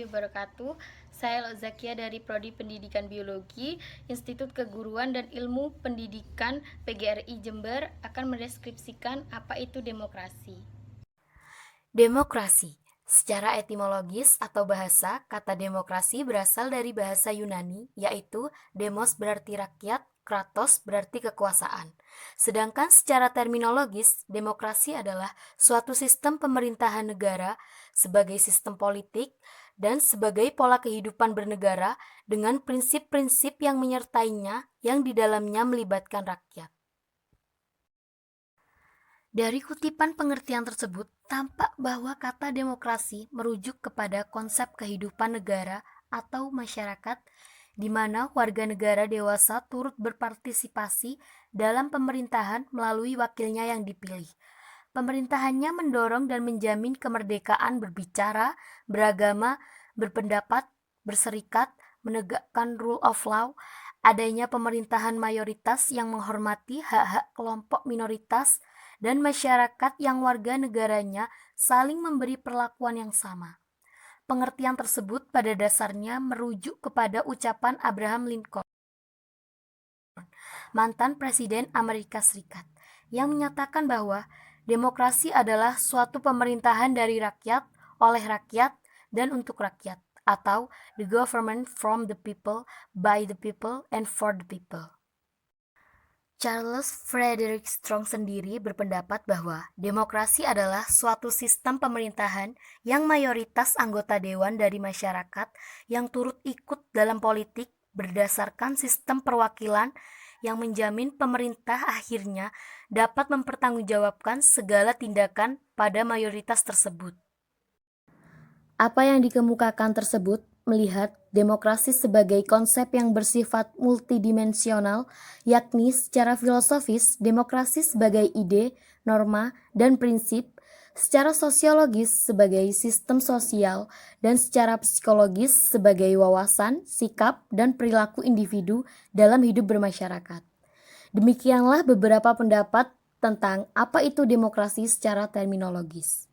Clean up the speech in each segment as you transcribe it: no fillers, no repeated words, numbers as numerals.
wabarakatuh. Saya Zakia dari Prodi Pendidikan Biologi, Institut Keguruan dan Ilmu Pendidikan PGRI Jember akan mendeskripsikan apa itu demokrasi. Demokrasi. Secara etimologis atau bahasa, kata demokrasi berasal dari bahasa Yunani, yaitu demos berarti rakyat, kratos berarti kekuasaan. Sedangkan secara terminologis, demokrasi adalah suatu sistem pemerintahan negara sebagai sistem politik dan sebagai pola kehidupan bernegara dengan prinsip-prinsip yang menyertainya yang di dalamnya melibatkan rakyat. Dari kutipan pengertian tersebut, tampak bahwa kata demokrasi merujuk kepada konsep kehidupan negara atau masyarakat di mana warga negara dewasa turut berpartisipasi dalam pemerintahan melalui wakilnya yang dipilih. Pemerintahannya mendorong dan menjamin kemerdekaan berbicara, beragama, berpendapat, berserikat, menegakkan rule of law, adanya pemerintahan mayoritas yang menghormati hak-hak kelompok minoritas, dan masyarakat yang warga negaranya saling memberi perlakuan yang sama. Pengertian tersebut pada dasarnya merujuk kepada ucapan Abraham Lincoln, mantan Presiden Amerika Serikat, yang menyatakan bahwa demokrasi adalah suatu pemerintahan dari rakyat, oleh rakyat, dan untuk rakyat, atau the government from the people, by the people, and for the people. Charles Frederick Strong sendiri berpendapat bahwa demokrasi adalah suatu sistem pemerintahan yang mayoritas anggota dewan dari masyarakat yang turut ikut dalam politik berdasarkan sistem perwakilan yang menjamin pemerintah akhirnya dapat mempertanggungjawabkan segala tindakan pada mayoritas tersebut. Apa yang dikemukakan tersebut melihat demokrasi sebagai konsep yang bersifat multidimensional, yakni secara filosofis demokrasi sebagai ide, norma, dan prinsip, secara sosiologis sebagai sistem sosial, dan secara psikologis sebagai wawasan, sikap, dan perilaku individu dalam hidup bermasyarakat. Demikianlah beberapa pendapat tentang apa itu demokrasi secara terminologis.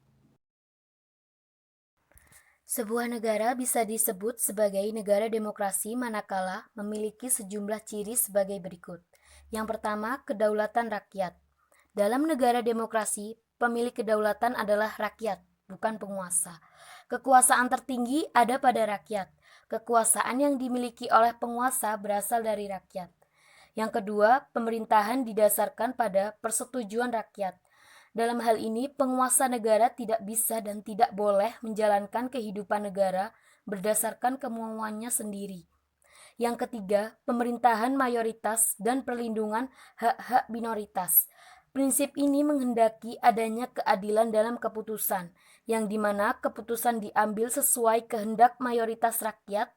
Sebuah negara bisa disebut sebagai negara demokrasi manakala memiliki sejumlah ciri sebagai berikut. Yang pertama, kedaulatan rakyat. Dalam negara demokrasi, pemilik kedaulatan adalah rakyat, bukan penguasa. Kekuasaan tertinggi ada pada rakyat. Kekuasaan yang dimiliki oleh penguasa berasal dari rakyat. Yang kedua, pemerintahan didasarkan pada persetujuan rakyat. Dalam hal ini, penguasa negara tidak bisa dan tidak boleh menjalankan kehidupan negara berdasarkan kemauannya sendiri. Yang ketiga, pemerintahan mayoritas dan perlindungan hak-hak minoritas. Prinsip ini menghendaki adanya keadilan dalam keputusan, yang dimana keputusan diambil sesuai kehendak mayoritas rakyat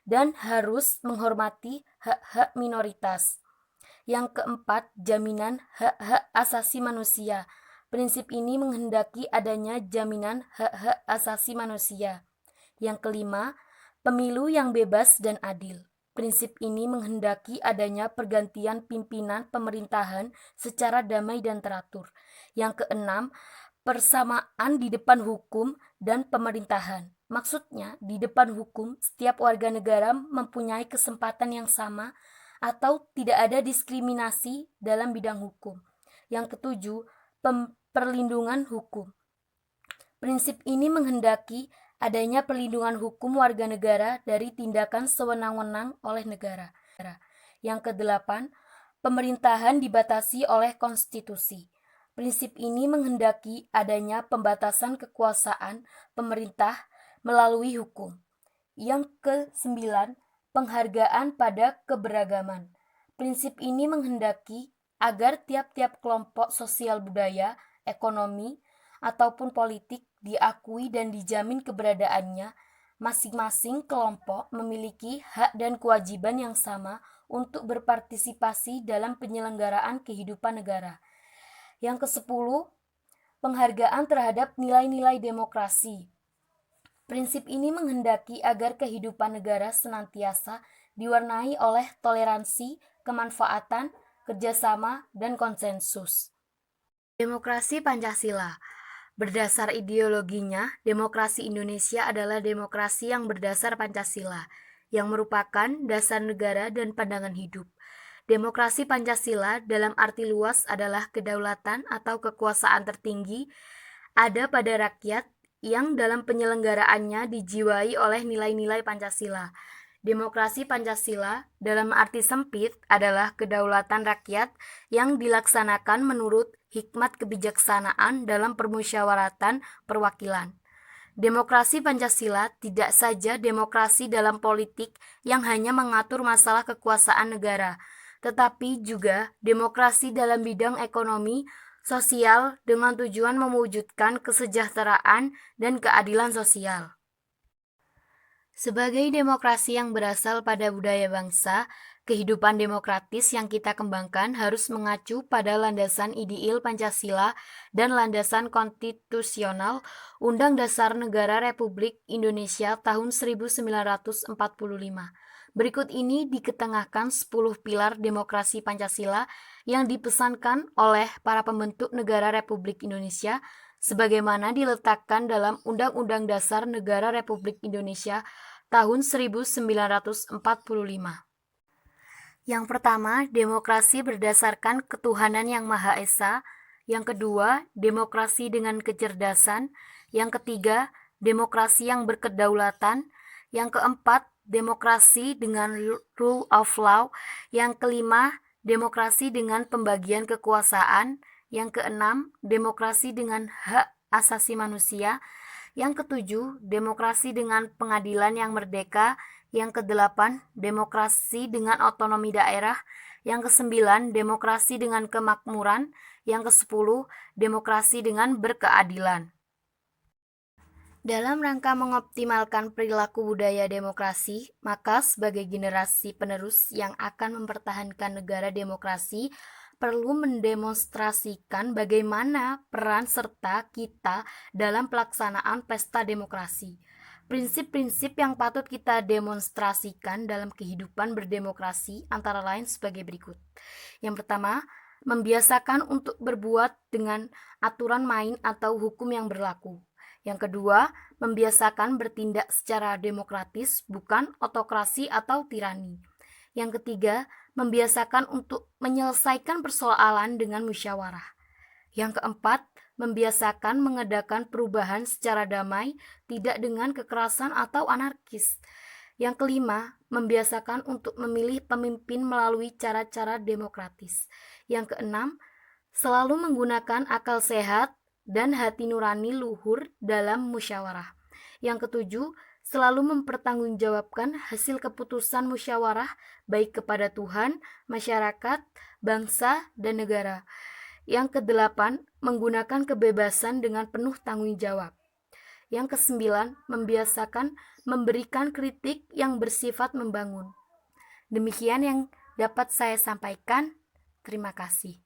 dan harus menghormati hak-hak minoritas. Yang keempat, jaminan hak-hak asasi manusia. Prinsip ini menghendaki adanya jaminan hak-hak asasi manusia. Yang kelima, pemilu yang bebas dan adil. Prinsip ini menghendaki adanya pergantian pimpinan pemerintahan secara damai dan teratur. Yang keenam, persamaan di depan hukum dan pemerintahan. Maksudnya, di depan hukum, setiap warga negara mempunyai kesempatan yang sama atau tidak ada diskriminasi dalam bidang hukum. Yang ketujuh, perlindungan hukum. Prinsip ini menghendaki adanya perlindungan hukum warga negara dari tindakan sewenang-wenang oleh negara. Yang kedelapan, pemerintahan dibatasi oleh konstitusi. Prinsip ini menghendaki adanya pembatasan kekuasaan pemerintah melalui hukum. Yang kesembilan, penghargaan pada keberagaman. Prinsip ini menghendaki agar tiap-tiap kelompok sosial budaya, ekonomi, ataupun politik diakui dan dijamin keberadaannya. Masing-masing kelompok memiliki hak dan kewajiban yang sama untuk berpartisipasi dalam penyelenggaraan kehidupan negara. Yang kesepuluh, penghargaan terhadap nilai-nilai demokrasi. Prinsip ini menghendaki agar kehidupan negara senantiasa diwarnai oleh toleransi, kemanfaatan, kerjasama, dan konsensus. Demokrasi Pancasila. Berdasar ideologinya, demokrasi Indonesia adalah demokrasi yang berdasar Pancasila, yang merupakan dasar negara dan pandangan hidup. Demokrasi Pancasila dalam arti luas adalah kedaulatan atau kekuasaan tertinggi ada pada rakyat yang dalam penyelenggaraannya dijiwai oleh nilai-nilai Pancasila. Demokrasi Pancasila dalam arti sempit adalah kedaulatan rakyat yang dilaksanakan menurut hikmat kebijaksanaan dalam permusyawaratan perwakilan. Demokrasi Pancasila tidak saja demokrasi dalam politik yang hanya mengatur masalah kekuasaan negara, tetapi juga demokrasi dalam bidang ekonomi, sosial dengan tujuan mewujudkan kesejahteraan dan keadilan sosial. Sebagai demokrasi yang berasal pada budaya bangsa, kehidupan demokratis yang kita kembangkan harus mengacu pada landasan ideal Pancasila dan landasan konstitusional Undang Dasar Negara Republik Indonesia tahun 1945. Berikut ini diketengahkan 10 pilar demokrasi Pancasila yang dipesankan oleh para pembentuk negara Republik Indonesia sebagaimana diletakkan dalam Undang-Undang Dasar Negara Republik Indonesia tahun 1945. Yang pertama, demokrasi berdasarkan ketuhanan yang Maha Esa. Yang kedua, demokrasi dengan kecerdasan. Yang ketiga, demokrasi yang berkedaulatan. Yang keempat, demokrasi dengan rule of law. Yang kelima, demokrasi dengan pembagian kekuasaan. Yang keenam, demokrasi dengan hak asasi manusia. Yang ketujuh, demokrasi dengan pengadilan yang merdeka. Yang kedelapan, demokrasi dengan otonomi daerah. Yang kesembilan, demokrasi dengan kemakmuran. Yang kesepuluh, demokrasi dengan berkeadilan. Dalam rangka mengoptimalkan perilaku budaya demokrasi, maka sebagai generasi penerus yang akan mempertahankan negara demokrasi, perlu mendemonstrasikan bagaimana peran serta kita dalam pelaksanaan pesta demokrasi. Prinsip-prinsip yang patut kita demonstrasikan dalam kehidupan berdemokrasi antara lain sebagai berikut. Yang pertama, membiasakan untuk berbuat dengan aturan main atau hukum yang berlaku. Yang kedua, membiasakan bertindak secara demokratis, bukan otokrasi atau tirani. Yang ketiga, membiasakan untuk menyelesaikan persoalan dengan musyawarah. Yang keempat, membiasakan mengadakan perubahan secara damai, tidak dengan kekerasan atau anarkis. Yang kelima, membiasakan untuk memilih pemimpin melalui cara-cara demokratis. Yang keenam, selalu menggunakan akal sehat dan hati nurani luhur dalam musyawarah. Yang ketujuh, selalu mempertanggungjawabkan hasil keputusan musyawarah baik kepada Tuhan, masyarakat, bangsa, dan negara. Yang kedelapan, menggunakan kebebasan dengan penuh tanggung jawab. Yang kesembilan, membiasakan memberikan kritik yang bersifat membangun. Demikian yang dapat saya sampaikan. Terima kasih.